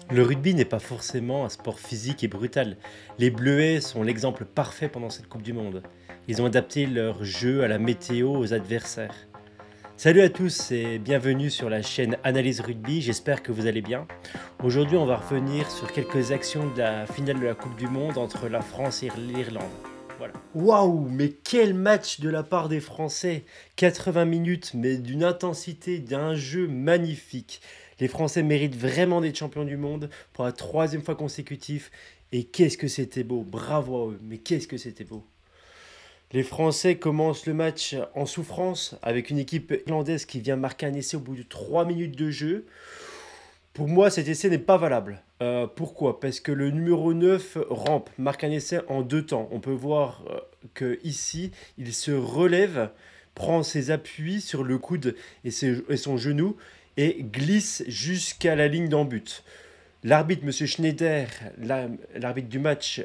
Le rugby n'est pas forcément un sport physique et brutal. Les Bleuets sont l'exemple parfait pendant cette Coupe du Monde. Ils ont adapté leur jeu à la météo, aux adversaires. Salut à tous et bienvenue sur la chaîne Analyse Rugby, j'espère que vous allez bien. Aujourd'hui on va revenir sur quelques actions de la finale de la Coupe du Monde entre la France et l'Irlande. Voilà. Waouh, mais quel match de la part des Français! 80 minutes, mais d'une intensité, d'un jeu magnifique. Les Français méritent vraiment d'être champions du monde pour la troisième fois consécutive. Et qu'est-ce que c'était beau! Bravo à eux, mais qu'est-ce que c'était beau! Les Français commencent le match en souffrance avec une équipe irlandaise qui vient marquer un essai au bout de 3 minutes de jeu. Pour moi, cet essai n'est pas valable. Pourquoi? Parce que le numéro 9 rampe, marque un essai en deux temps. On peut voir que ici, il se relève, prend ses appuis sur le coude et son genou et glisse jusqu'à la ligne d'en but. L'arbitre, M. Schneider, l'arbitre du match,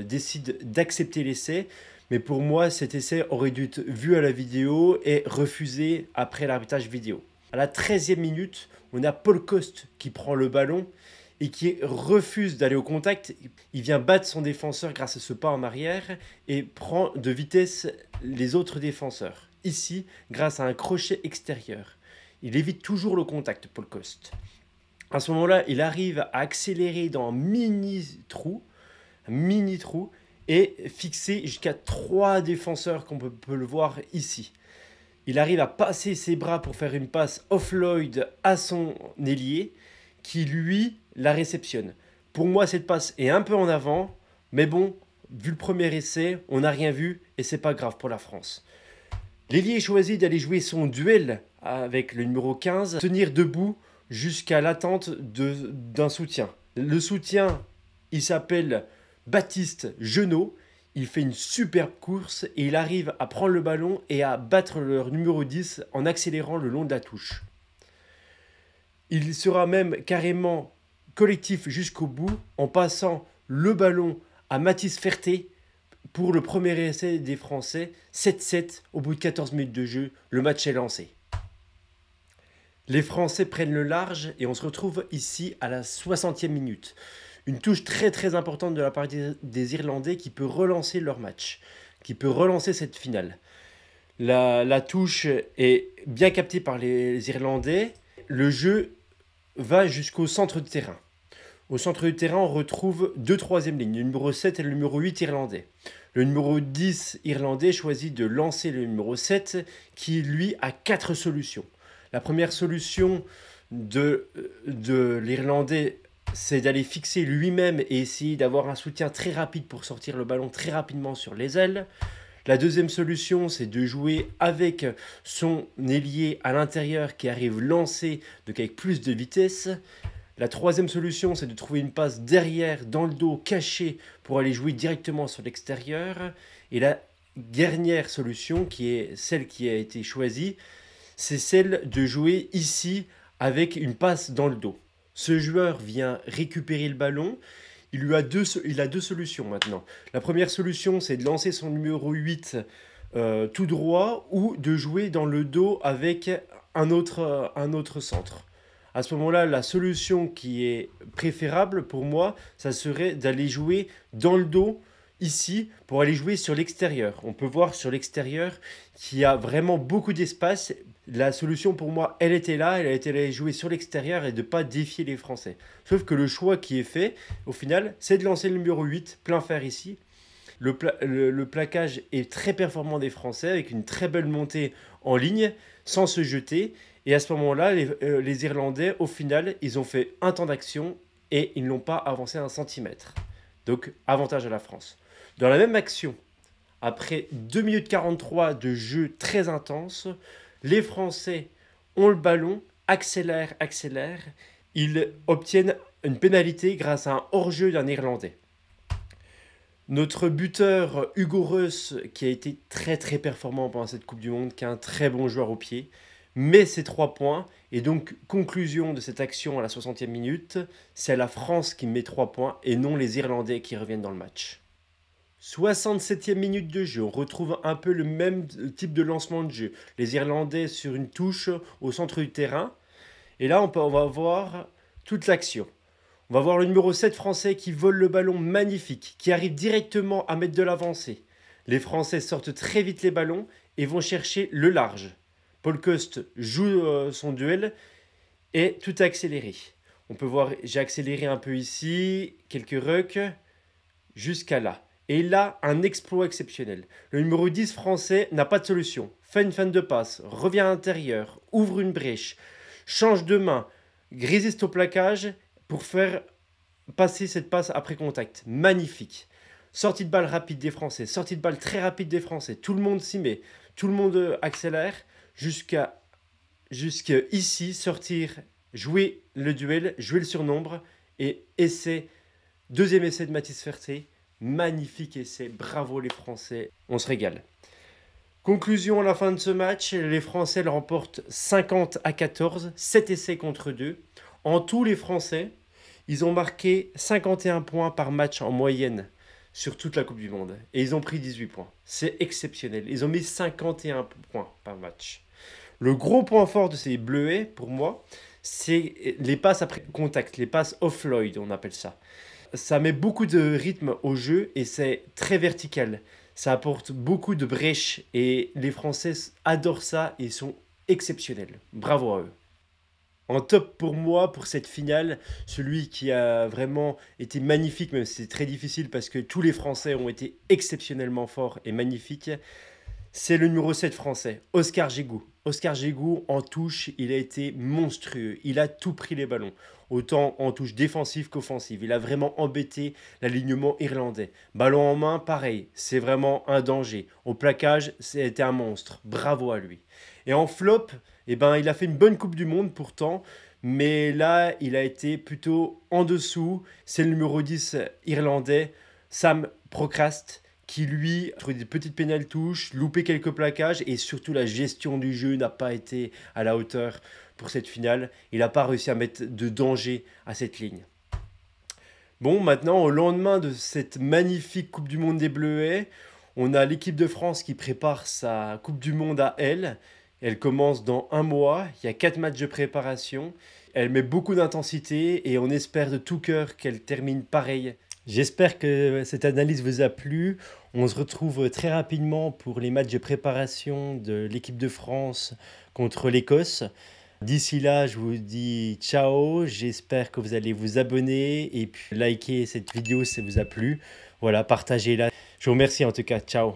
décide d'accepter l'essai. Mais pour moi, cet essai aurait dû être vu à la vidéo et refusé après l'arbitrage vidéo. À la 13e minute, on a Paul Coste qui prend le ballon et qui refuse d'aller au contact. Il vient battre son défenseur grâce à ce pas en arrière et prend de vitesse les autres défenseurs. Ici, grâce à un crochet extérieur. Il évite toujours le contact, Paul Coste. À ce moment-là, il arrive à accélérer dans un mini trou et fixer jusqu'à 3 défenseurs qu'on peut le voir ici. Il arrive à passer ses bras pour faire une passe offload à son ailier qui lui la réceptionne. Pour moi, cette passe est un peu en avant, mais bon, vu le premier essai, on n'a rien vu et c'est pas grave pour la France. L'ailier choisit d'aller jouer son duel avec le numéro 15, tenir debout jusqu'à l'attente d'un soutien. Le soutien, il s'appelle Baptiste Genot. Il fait une superbe course et il arrive à prendre le ballon et à battre leur numéro 10 en accélérant le long de la touche. Il sera même carrément collectif jusqu'au bout en passant le ballon à Mathis Ferté pour le premier essai des Français. 7-7 au bout de 14 minutes de jeu, le match est lancé. Les Français prennent le large et on se retrouve ici à la 60e minute. Une touche très très importante de la part des Irlandais qui peut relancer leur match, qui peut relancer cette finale. La touche est bien captée par les Irlandais. Le jeu va jusqu'au centre de terrain. Au centre du terrain, on retrouve deux troisièmes lignes, le numéro 7 et le numéro 8 irlandais. Le numéro 10 irlandais choisit de lancer le numéro 7 qui, lui, a 4 solutions. La première solution de l'Irlandais, c'est d'aller fixer lui-même et essayer d'avoir un soutien très rapide pour sortir le ballon très rapidement sur les ailes. La deuxième solution, c'est de jouer avec son ailier à l'intérieur qui arrive lancé, donc avec plus de vitesse. La troisième solution, c'est de trouver une passe derrière, dans le dos, cachée, pour aller jouer directement sur l'extérieur. Et la dernière solution, qui est celle qui a été choisie, c'est celle de jouer ici avec une passe dans le dos. Ce joueur vient récupérer le ballon. Il a deux solutions maintenant. La première solution, c'est de lancer son numéro 8 tout droit ou de jouer dans le dos avec un autre centre. À ce moment-là, la solution qui est préférable pour moi, ça serait d'aller jouer dans le dos ici pour aller jouer sur l'extérieur. On peut voir sur l'extérieur qu'il y a vraiment beaucoup d'espace. La solution pour moi, elle était là, elle a été allée jouer sur l'extérieur et de ne pas défier les Français. Sauf que le choix qui est fait, au final, c'est de lancer le numéro 8, plein fer ici. Le plaquage est très performant des Français avec une très belle montée en ligne sans se jeter. Et à ce moment-là, les Irlandais, au final, ils ont fait un temps d'action et ils n'ont pas avancé un centimètre. Donc, avantage à la France. Dans la même action, après 2 minutes 43 de jeu très intense, les Français ont le ballon, accélèrent. Ils obtiennent une pénalité grâce à un hors-jeu d'un Irlandais. Notre buteur Hugo Reus, qui a été très très performant pendant cette Coupe du Monde, qui est un très bon joueur au pied, met ses 3 points. Et donc, conclusion de cette action à la 60e minute, c'est la France qui met 3 points et non les Irlandais qui reviennent dans le match. 67e minute de jeu, on retrouve un peu le même type de lancement de jeu. Les Irlandais sur une touche au centre du terrain. Et là, on va voir toute l'action. On va voir le numéro 7 français qui vole le ballon magnifique, qui arrive directement à mettre de l'avancée. Les Français sortent très vite les ballons et vont chercher le large. Paul Coste joue son duel et tout accéléré. On peut voir, j'ai accéléré un peu ici, quelques rucks, jusqu'à là. Et là, un exploit exceptionnel. Le numéro 10 français n'a pas de solution. Fait une fin de passe, revient à l'intérieur, ouvre une brèche, change de main, résiste au plaquage pour faire passer cette passe après contact. Magnifique. Sortie de balle rapide des Français, sortie de balle très rapide des Français. Tout le monde s'y met, tout le monde accélère jusqu'à ici, sortir, jouer le duel, jouer le surnombre et essai. Deuxième essai de Mathis Ferté. Magnifique essai, bravo les Français, on se régale. Conclusion à la fin de ce match, les Français le remportent 50-14, 7 essais contre 2. En tout, les Français, ils ont marqué 51 points par match en moyenne sur toute la Coupe du Monde. Et ils ont pris 18 points. C'est exceptionnel. Ils ont mis 51 points par match. Le gros point fort de ces Bleuets, pour moi, c'est les passes après contact, les passes off-Lloyd, on appelle ça. Ça met beaucoup de rythme au jeu et c'est très vertical. Ça apporte beaucoup de brèches et les Français adorent ça et sont exceptionnels. Bravo à eux. En top pour moi, pour cette finale, celui qui a vraiment été magnifique, même si c'est très difficile parce que tous les Français ont été exceptionnellement forts et magnifiques, c'est le numéro 7 français, Oscar Gigoux. Oscar Gigoux, en touche, il a été monstrueux. Il a tout pris les ballons, autant en touche défensive qu'offensive. Il a vraiment embêté l'alignement irlandais. Ballon en main, pareil, c'est vraiment un danger. Au plaquage, c'était un monstre. Bravo à lui. Et en flop, eh ben, il a fait une bonne Coupe du Monde pourtant, mais là, il a été plutôt en dessous. C'est le numéro 10 irlandais, Sam Procrast, qui lui a trouvé des petites pénales touches, loupé quelques plaquages et surtout la gestion du jeu n'a pas été à la hauteur pour cette finale. Il n'a pas réussi à mettre de danger à cette ligne. Bon, maintenant, au lendemain de cette magnifique Coupe du Monde des Bleuets, on a l'équipe de France qui prépare sa Coupe du Monde à elle. Elle commence dans un mois, il y a 4 matchs de préparation. Elle met beaucoup d'intensité et on espère de tout cœur qu'elle termine pareil. J'espère que cette analyse vous a plu. On se retrouve très rapidement pour les matchs de préparation de l'équipe de France contre l'Écosse. D'ici là, je vous dis ciao. J'espère que vous allez vous abonner et puis liker cette vidéo si ça vous a plu. Voilà, partagez-la. Je vous remercie en tout cas. Ciao.